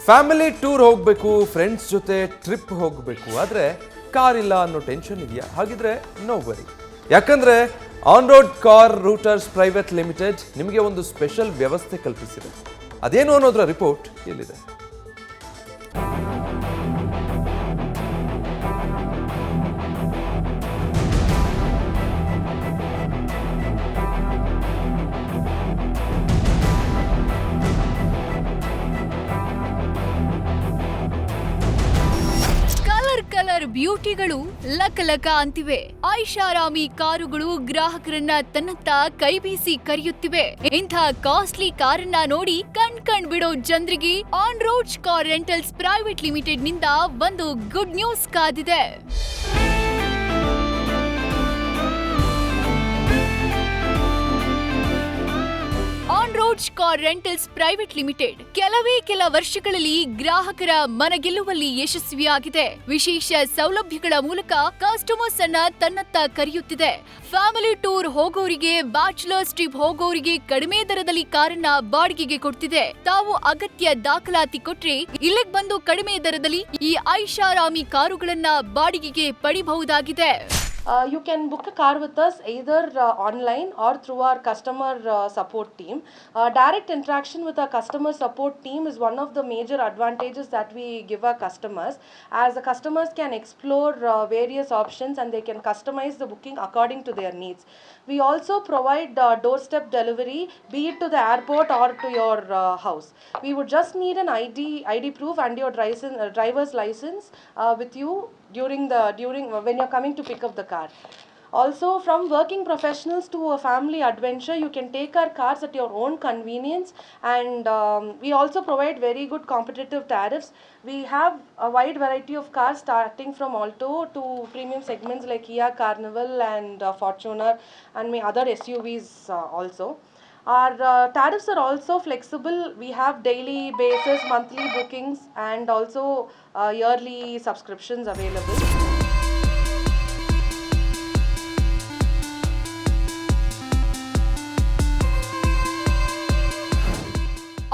Family tour ಹೋಗಬೇಕು, friends ಜೊತೆ trip ಹೋಗಬೇಕು, ಆದರೆ ಕಾರ್ ಇಲ್ಲ ಅನ್ನೋ ಟೆನ್ಷನ್ ಇದೆಯಾ? ಹಾಗಿದ್ರೆ ನೋ ವರಿ, ಯಾಕಂದ್ರೆ on road car routers private limited ನಿಮಗೆ ಒಂದು ಸ್ಪೆಷಲ್ ವ್ಯವಸ್ಥೆ ಕಲ್ಪಿಸಿದೆ. ಅದೇನು ಅನ್ನೋದರ ರಿಪೋರ್ಟ್ ಇಲ್ಲಿದೆ. ಕಲರ್ ಬ್ಯೂಟಿಗಳು ಲಕ ಅಂತಿವೆ. ಐಷಾರಾಮಿ ಕಾರುಗಳು ಗ್ರಾಹಕರನ್ನ ತನ್ನತ್ತ ಕೈಬೀಸಿ ಕರೆಯುತ್ತಿವೆ. ಇಂಥ ಕಾಸ್ಟ್ಲಿ ಕಾರನ್ನ ನೋಡಿ ಕಣ್ ಬಿಡೋ ಜನರಿಗೆ on road car rentals private limited ನಿಂದ ಒಂದು ಗುಡ್ ನ್ಯೂಸ್ ಕಾದಿದೆ. On road car rentals private limited ಕೆಲ ವರ್ಷಗಳಲ್ಲಿ ಗ್ರಾಹಕರ ಮನಗೆಲ್ಲುವಲ್ಲಿ ಯಶಸ್ವಿಯಾಗಿದೆ. ವಿಶೇಷ ಸೌಲಭ್ಯಗಳ ಮೂಲಕ ಕಸ್ಟಮರ್ಸ್ ಅನ್ನ ತನ್ನತ್ತ ಕರೆಯುತ್ತಿದೆ. ಫ್ಯಾಮಿಲಿ ಟೂರ್ ಹೋಗೋರಿಗೆ, ಬ್ಯಾಚುಲರ್ಸ್ ಟ್ರಿಪ್ ಹೋಗೋರಿಗೆ ಕಡಿಮೆ ದರದಲ್ಲಿ ಕಾರನ್ನ ಬಾಡಿಗೆಗೆ ಕೊಡ್ತಿದೆ. ತಾವು ಅಗತ್ಯ ದಾಖಲಾತಿ ಕೊಟ್ರೆ ಇಲ್ಲಿಗೆ ಬಂದು ಕಡಿಮೆ ದರದಲ್ಲಿ ಈ ಐಷಾರಾಮಿ ಕಾರುಗಳನ್ನ ಬಾಡಿಗೆಗೆ ಪಡಿಬಹುದಾಗಿದೆ. You can book a car with us either online or through our customer support team. Direct interaction with our customer support team is one of the major advantages that we give our customers, as the customers can explore various options and they can customize the booking according to their needs. We also provide doorstep delivery, be it to the airport or to your house. We would just need an ID proof and your driver's license with you during when you're coming to pick up the car. Also, from working professionals to a family adventure, you can take our cars at your own convenience, and we also provide very good competitive tariffs. We have a wide variety of cars starting from Alto to premium segments like Kia Carnival and Fortuner and my other SUVs also. Our tariffs are also flexible. We have daily basis, monthly bookings and also yearly subscriptions available.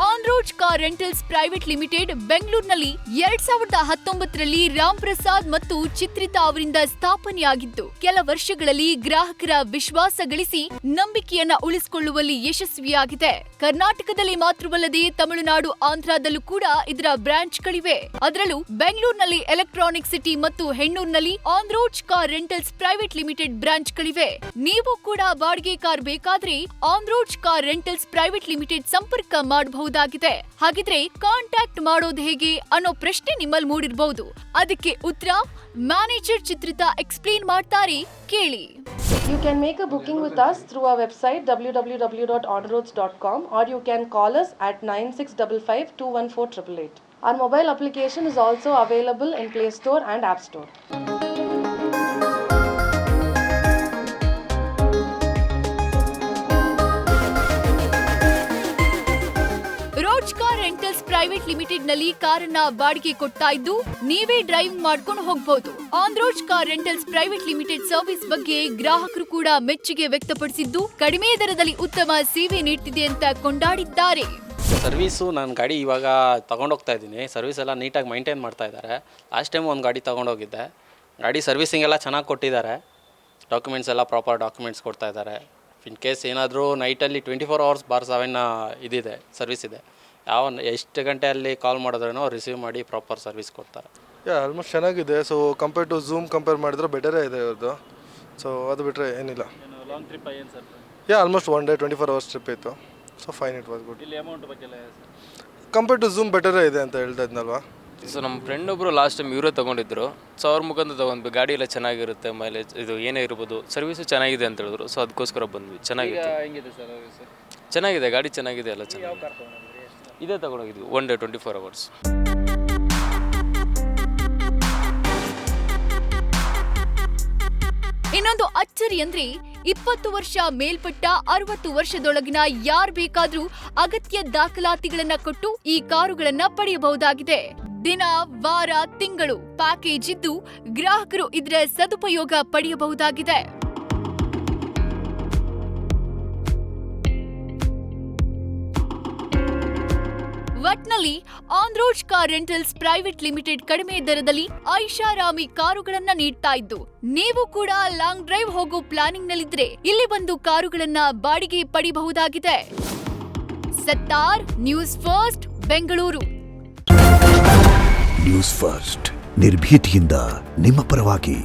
On road car rentals private limited ಬೆಂಗಳೂರಿನಲ್ಲಿ 2019ರಲ್ಲಿ ರಾಮ್ ಪ್ರಸಾದ್ ಮತ್ತು ಚಿತ್ರಿತಾ ಅವರಿಂದ ಸ್ಥಾಪನೆಯಾಗಿದ್ದು, ಕೆಲ ವರ್ಷಗಳಲ್ಲಿ ಗ್ರಾಹಕರ ವಿಶ್ವಾಸ ಗಳಿಸಿ ನಂಬಿಕೆಯನ್ನ ಉಳಿಸಿಕೊಳ್ಳುವಲ್ಲಿ ಯಶಸ್ವಿಯಾಗಿದೆ. ಕರ್ನಾಟಕದಲ್ಲಿ ಮಾತ್ರವಲ್ಲದೆ ತಮಿಳುನಾಡು, ಆಂಧ್ರದಲ್ಲೂ ಕೂಡ ಇದರ ಬ್ರಾಂಚ್ಗಳಿವೆ. ಅದರಲ್ಲೂ ಬೆಂಗಳೂರಿನಲ್ಲಿ ಎಲೆಕ್ಟ್ರಾನಿಕ್ ಸಿಟಿ ಮತ್ತು ಹೆಣ್ಣೂರಿನಲ್ಲಿ on road car rentals private limited ಬ್ರಾಂಚ್ಗಳಿವೆ. ನೀವು ಕೂಡ ಬಾಡಿಗೆ ಕಾರ್ ಬೇಕಾದ್ರೆ on road car rentals private limited ಸಂಪರ್ಕ ಮಾಡಬಹುದಾಗಿದೆ. ಹಾಗಿದ್ರೆ ಕಾಂಟ್ಯಾಕ್ಟ್ ಮಾಡೋದು ಹೇಗೆ ಅನ್ನೋ ಪ್ರಶ್ನೆ ನಿಮ್ಮಲ್ಲಿ ಮೂಡಿರಬಹುದು. ಅದಕ್ಕೆ ಉತ್ತರ ಮ್ಯಾನೇಜರ್ ಚಿತ್ರಿತಾ ಎಕ್ಸ್ಪ್ಲೇನ್ ಮಾಡ್ತಾರೆ, ಕೇಳಿ. You can make a booking with us through our website www.onroads.com or you can call us at 9655-214-888. Our mobile application is also available in Play Store and App Store. Road car rentals private limited ನಲ್ಲಿ ಕಾರನ್ನ ಬಾಡಿಗೆ ಕೊಡ್ತಾ ಇದ್ದು, ನೀವೇ driving ಮಾಡ್ಕೊಂಡು ಹೋಗಬಹುದು. On road car rentals private limited service ಬಗ್ಗೆ ಗ್ರಾಹಕರು ಕೂಡ ಮೆಚ್ಚುಗೆ ವ್ಯಕ್ತಪಡಿಸಿದ್ದು, ಕಡಿಮೆ ದರದಲ್ಲಿ ಉತ್ತಮ ಸೇವೆ ನೀಡ್ತಿದೆ ಅಂತ ಕೊಂಡಾಡಿದ್ದಾರೆ. ಸರ್ವಿಸು ನನ್ನ ಗಾಡಿ ಇವಾಗ ತೊಗೊಂಡೋಗ್ತಾ ಇದ್ದೀನಿ. ಸರ್ವಿಸ್ ಎಲ್ಲ ನೀಟಾಗಿ ಮೈಂಟೈನ್ ಮಾಡ್ತಾ ಇದ್ದಾರೆ. ಲಾಸ್ಟ್ ಟೈಮ್ ಒಂದು ಗಾಡಿ ತೊಗೊಂಡೋಗಿದ್ದೆ. ಗಾಡಿ ಸರ್ವಿಸಿಂಗ್ ಎಲ್ಲ ಚೆನ್ನಾಗಿ ಕೊಟ್ಟಿದ್ದಾರೆ. ಡಾಕ್ಯುಮೆಂಟ್ಸ್ ಎಲ್ಲ ಪ್ರಾಪರ್ ಡಾಕ್ಯುಮೆಂಟ್ಸ್ ಕೊಡ್ತಾ ಇದ್ದಾರೆ. ಇನ್ ಕೇಸ್ ಏನಾದರೂ ನೈಟಲ್ಲಿ 24 hours/7 ಇದಿದೆ, ಸರ್ವಿಸ್ ಇದೆ. ಎಷ್ಟು ಗಂಟೆಯಲ್ಲಿ ಕಾಲ್ ಮಾಡಿದ್ರೂ ರಿಸೀವ್ ಮಾಡಿ ಪ್ರಾಪರ್ ಸರ್ವಿಸ್ ಕೊಡ್ತಾರೆ. ಆಲ್ಮೋಸ್ಟ್ ಚೆನ್ನಾಗಿದೆ. So compare to Zoom compare ಮಾಡಿದ್ರೆ ಬೆಟರೇ ಇದೆ ಇವ್ರದ್ದು. ಸೊ ಅದು ಬಿಟ್ಟರೆ ಏನಿಲ್ಲ. ಲಾಂಗ್ ಟ್ರಿಪ್ ಏನು sir? Almost 1 day 24 hours trip ಇತ್ತು. So fine, it was good. ಇಲ್ಲಿ ಅಮೌಂಟ್ ಬಗ್ಗೆ ಕಂಪೇರ್ ಟು ಝೂಮ್ ಬೆಟರೇ ಇದೆ ಅಂತ ಹೇಳ್ತಾ ಇದ್ನಲ್ವಾ. ಸೊ ನಮ್ಮ ಫ್ರೆಂಡ್ ಒಬ್ಬರು ಲಾಸ್ಟ್ ಟೈಮ್ ಇವರೇ ತೊಗೊಂಡಿದ್ರು. ಸೊ ಅವ್ರ ಮುಖಾಂತರ ತೊಗೊಂಡ್ವಿ. ಗಾಡಿ ಎಲ್ಲ ಚೆನ್ನಾಗಿರುತ್ತೆ, ಮೈಲೇಜ್ ಇದು ಏನೇ ಇರ್ಬೋದು, ಸರ್ವಿಸು ಚೆನ್ನಾಗಿದೆ ಅಂತ ಹೇಳಿದ್ರು. ಸೊ ಅದಕ್ಕೋಸ್ಕರ ಬಂದ್ವಿ. ಚೆನ್ನಾಗಿದೆ ಚೆನ್ನಾಗಿದೆ ಗಾಡಿ ಚೆನ್ನಾಗಿದೆ, ಎಲ್ಲ ಚೆನ್ನಾಗಿದೆ. ಇದೇ ತೊಗೊಂಡೋಗಿದ್ವಿ 1 day 24 hours. ಇನ್ನೊಂದು ಅಚ್ಚರಿ ಅಂದ್ರೆ 20 ವರ್ಷ ಮೇಲ್ಪಟ್ಟ 60 ವರ್ಷದೊಳಗಿನ ಯಾರು ಬೇಕಾದ್ರೂ ಅಗತ್ಯ ದಾಖಲಾತಿಗಳನ್ನ ಕೊಟ್ಟು ಈ ಕಾರುಗಳನ್ನ ಪಡೆಯಬಹುದಾಗಿದೆ. ದಿನ, ವಾರ, ತಿಂಗಳು ಪ್ಯಾಕೇಜ್ ಇದ್ದು ಗ್ರಾಹಕರು ಇದರ ಸದುಪಯೋಗ ಪಡೆಯಬಹುದಾಗಿದೆ. ಒಟ್ನಲ್ಲಿ on road car rentals private limited ಕಡಿಮೆ ದರದಲ್ಲಿ ಐಷಾರಾಮಿ ಕಾರುಗಳನ್ನ ನೀಡ್ತಾ ಇದ್ದು, ನೀವು ಕೂಡ ಲಾಂಗ್ ಡ್ರೈವ್ ಹೋಗೋ ಪ್ಲಾನಿಂಗ್ ನಲ್ಲಿದ್ರೆ ಇಲ್ಲಿ ಬಂದು ಕಾರುಗಳನ್ನ ಬಾಡಿಗೆ ಪಡಿಬಹುದಾಗಿದೆ. Sattar, news first, Bengaluru. News first ನಿರ್ಭೀತಿಯಿಂದ ನಿಮ್ಮ ಪರವಾಗಿ.